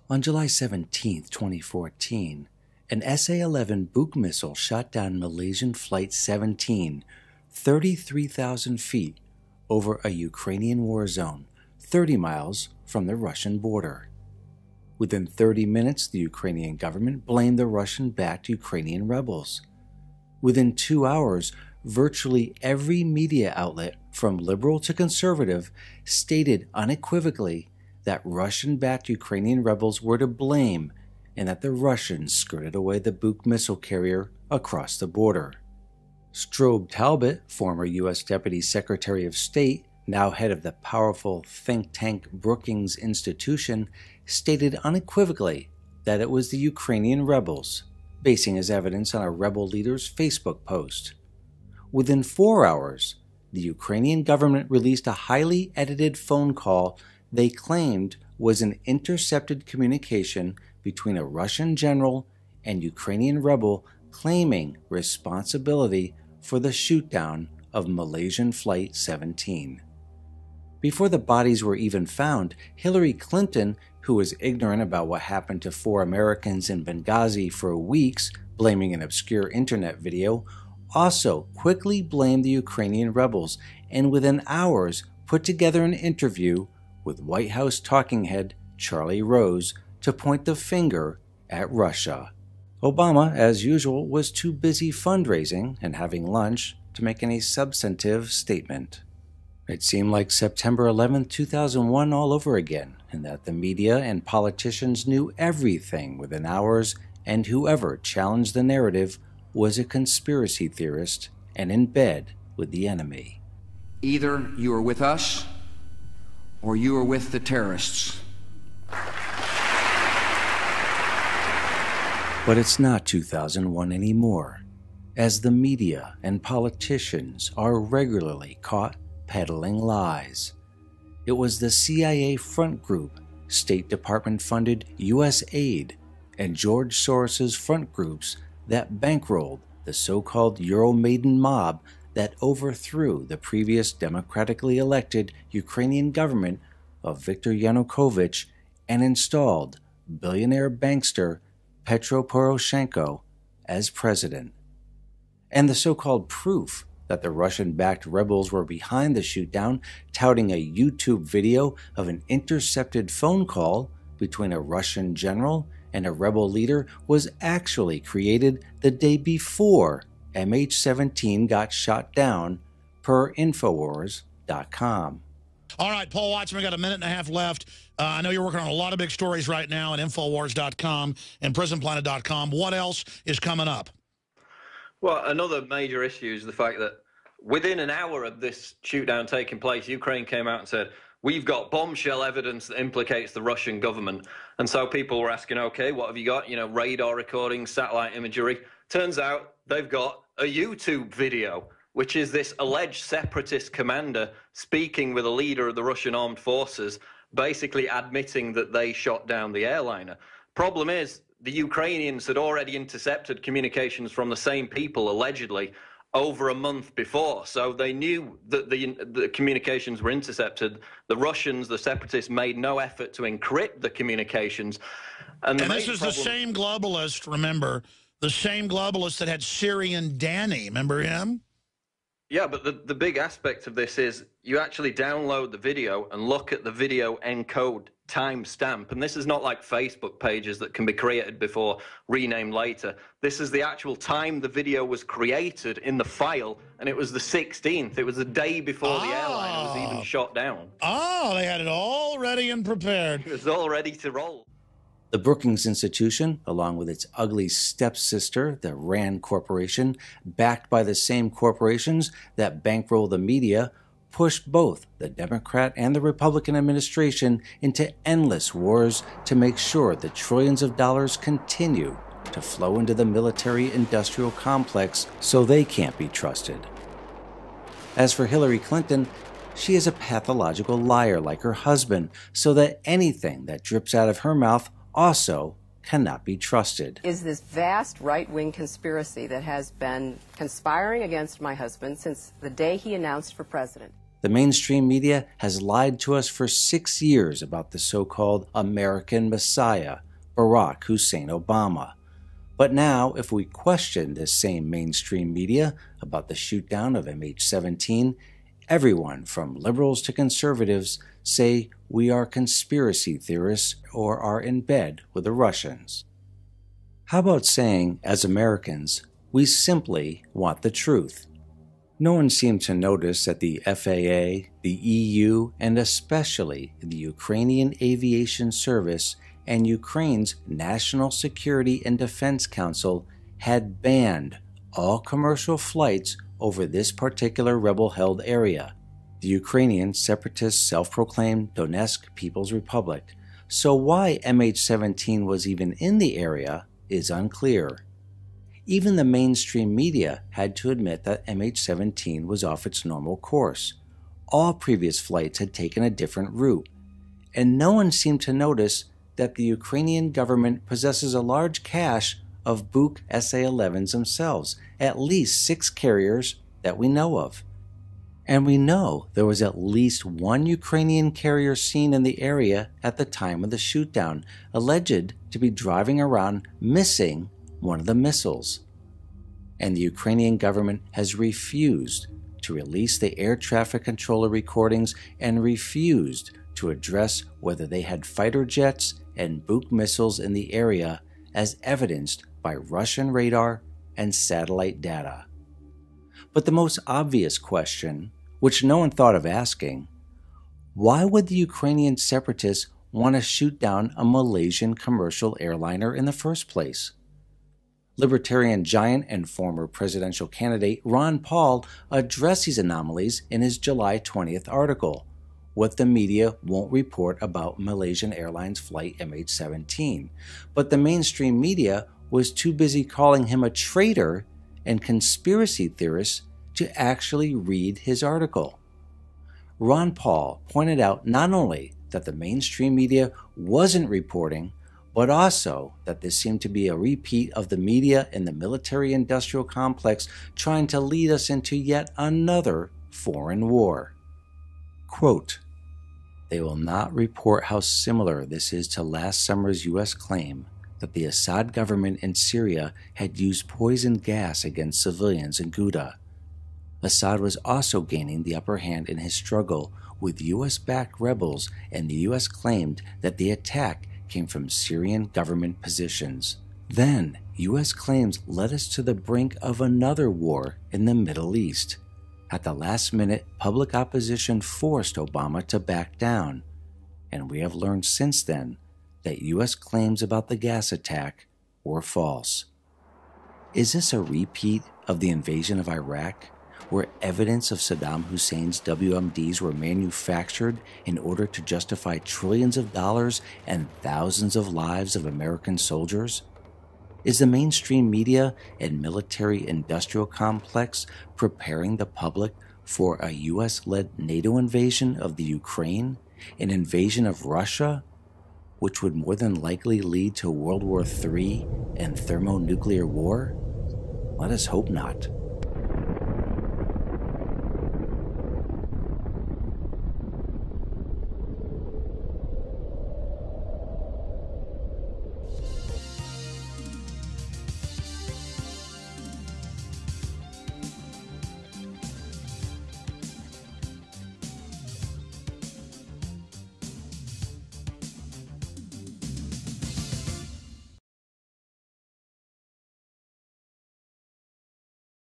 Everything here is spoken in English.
On July 17, 2014, an SA-11 Buk missile shot down Malaysian Flight 17, 33,000 feet over a Ukrainian war zone, 30 miles from the Russian border. Within 30 minutes, the Ukrainian government blamed the Russian-backed Ukrainian rebels. Within 2 hours, virtually every media outlet, from liberal to conservative, stated unequivocally that Russian-backed Ukrainian rebels were to blame and that the Russians skirted away the Buk missile carrier across the border. Strobe Talbot, former U.S. Deputy Secretary of State, now head of the powerful think tank Brookings Institution, stated unequivocally that it was the Ukrainian rebels, basing his evidence on a rebel leader's Facebook post. Within 4 hours, the Ukrainian government released a highly edited phone call they claimed was an intercepted communication between a Russian general and Ukrainian rebel claiming responsibility for the shootdown of Malaysian Flight 17. Before the bodies were even found, Hillary Clinton, who was ignorant about what happened to 4 Americans in Benghazi for weeks, blaming an obscure internet video, also quickly blamed the Ukrainian rebels and within hours put together an interview with White House talking head Charlie Rose to point the finger at Russia. Obama, as usual, was too busy fundraising and having lunch to make any substantive statement. It seemed like September 11, 2001 all over again, and that the media and politicians knew everything within hours, and whoever challenged the narrative was a conspiracy theorist and in bed with the enemy. Either you are with us or you are with the terrorists. But it's not 2001 anymore, as the media and politicians are regularly caught peddling lies. It was the CIA front group, State Department-funded U.S. aid, and George Soros's front groups that bankrolled the so-called Euromaidan mob that overthrew the previous democratically elected Ukrainian government of Viktor Yanukovych and installed billionaire bankster Petro Poroshenko as president. And the so-called proof that the Russian-backed rebels were behind the shootdown, touting a YouTube video of an intercepted phone call between a Russian general and a rebel leader, was actually created the day before MH17 got shot down, per Infowars.com. All right, Paul Watson, we got a minute and a half left. I know you're working on a lot of big stories right now at Infowars.com and PrisonPlanet.com. What else is coming up? Well, another major issue is the fact that within an hour of this shootdown taking place, Ukraine came out and said, we've got bombshell evidence that implicates the Russian government. And so people were asking, okay, what have you got? You know, radar recordings, satellite imagery. Turns out they've got a YouTube video, which is this alleged separatist commander speaking with a leader of the Russian armed forces, basically admitting that they shot down the airliner. Problem is, the Ukrainians had already intercepted communications from the same people, allegedly, over a month before. So they knew that the communications were intercepted. The Russians, the separatists, made no effort to encrypt the communications. And this is the same globalist, remember, the same globalist that had Syrian Danny, remember him? Yeah, but the big aspect of this is you actually download the video and look at the video encode timestamp. And this is not like Facebook pages that can be created before, renamed later. This is the actual time the video was created in the file, and it was the 16th. It was the day before the airline was even shot down. Oh, they had it all ready and prepared. It was all ready to roll. The Brookings Institution, along with its ugly stepsister, the RAND Corporation, backed by the same corporations that bankroll the media, pushed both the Democrat and the Republican administration into endless wars to make sure the trillions of dollars continue to flow into the military-industrial complex so they can't be trusted. As for Hillary Clinton, she is a pathological liar like her husband, so that anything that drips out of her mouth also cannot be trusted. Is this vast right-wing conspiracy that has been conspiring against my husband since the day he announced for president. The mainstream media has lied to us for 6 years about the so-called American Messiah, Barack Hussein Obama. But now, if we question this same mainstream media about the shootdown of MH17, everyone from liberals to conservatives say we are conspiracy theorists or are in bed with the Russians. How about saying, as Americans, we simply want the truth? No one seemed to notice that the FAA, the EU, and especially the Ukrainian Aviation Service and Ukraine's National Security and Defense Council had banned all commercial flights over this particular rebel-held area, the Ukrainian separatist self-proclaimed Donetsk People's Republic. So why MH17 was even in the area is unclear. Even the mainstream media had to admit that MH17 was off its normal course. All previous flights had taken a different route, and no one seemed to notice that the Ukrainian government possesses a large cache of Buk SA-11s themselves, at least 6 carriers that we know of. And we know there was at least one Ukrainian carrier seen in the area at the time of the shootdown, alleged to be driving around missing one of the missiles. And the Ukrainian government has refused to release the air traffic controller recordings and refused to address whether they had fighter jets and Buk missiles in the area as evidenced by Russian radar and satellite data. But the most obvious question, which no one thought of asking, why would the Ukrainian separatists want to shoot down a Malaysian commercial airliner in the first place? Libertarian giant and former presidential candidate Ron Paul addressed these anomalies in his July 20th article, What the Media Won't Report About Malaysian Airlines Flight MH17, but the mainstream media was too busy calling him a traitor and conspiracy theorist to actually read his article. Ron Paul pointed out not only that the mainstream media wasn't reporting, but also that this seemed to be a repeat of the media in the military-industrial complex trying to lead us into yet another foreign war. Quote, "They will not report how similar this is to last summer's U.S. claim that the Assad government in Syria had used poison gas against civilians in Ghouta. Assad was also gaining the upper hand in his struggle with U.S.-backed rebels, and the U.S. claimed that the attack came from Syrian government positions. Then, U.S. claims led us to the brink of another war in the Middle East. At the last minute, public opposition forced Obama to back down, and we have learned since then that U.S. claims about the gas attack were false." Is this a repeat of the invasion of Iraq, where evidence of Saddam Hussein's WMDs were manufactured in order to justify trillions of dollars and thousands of lives of American soldiers? Is the mainstream media and military-industrial complex preparing the public for a U.S.-led NATO invasion of the Ukraine, an invasion of Russia, which would more than likely lead to World War III and thermonuclear war? Let us hope not.